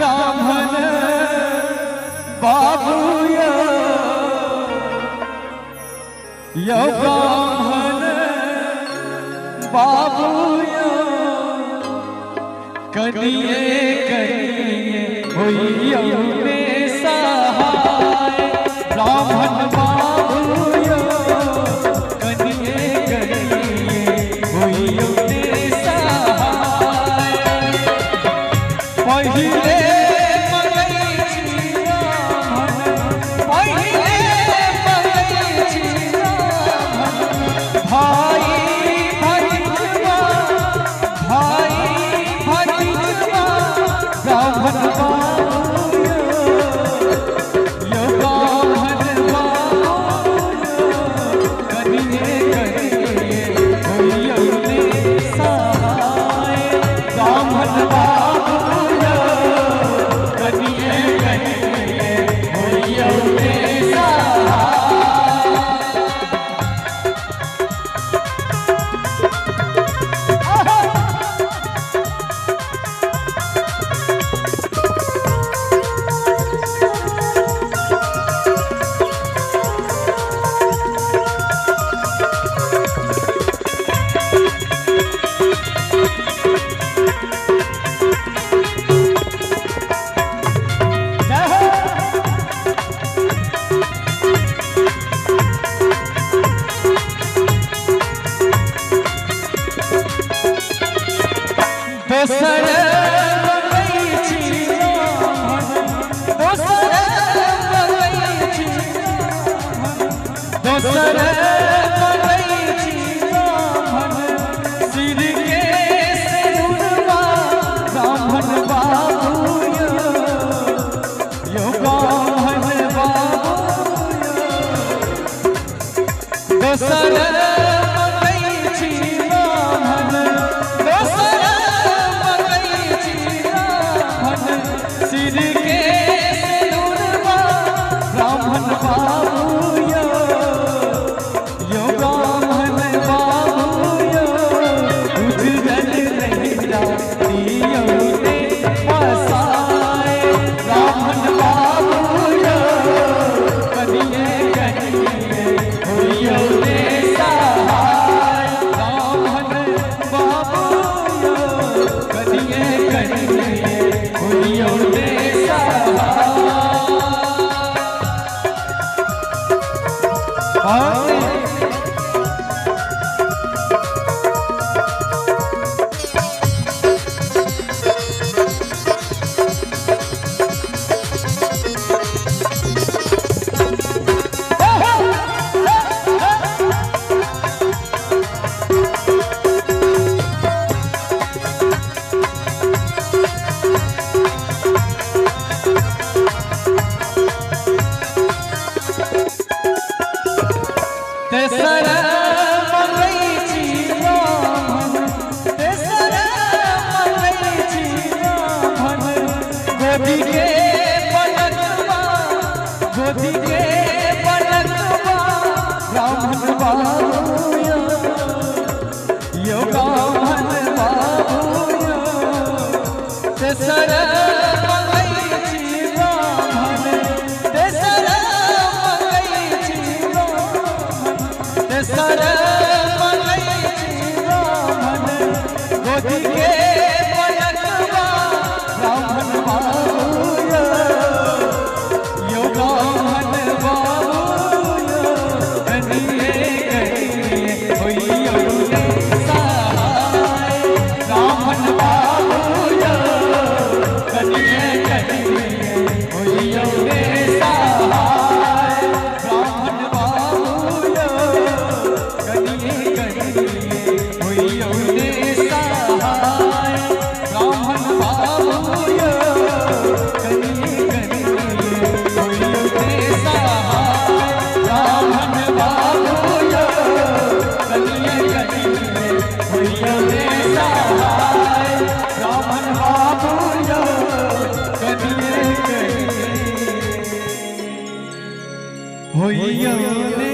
ब्राह्मण बाबू यो ब्राह्मण बाबू करिए करिए होइयो में सहाय ब्राह्मण बाबू करिए करिए होइयो में सहाय पहिले दोसर सिर के सिरुरवा ब्राह्मण बाबू यो ब्राह्मण बाबू दोसर ब्राह्मण बाबू यो ब्राह्मण बाबू तेसर गोदी के पलकवा ब्राह्मण बाबू यो ब्राह्मण बाबू करिए करिए होइयो सहाय ब्राह्मण बाबू करिए करिए होइयो सहाय ब्राह्मण बाबू करिए करिए होइयो होइयो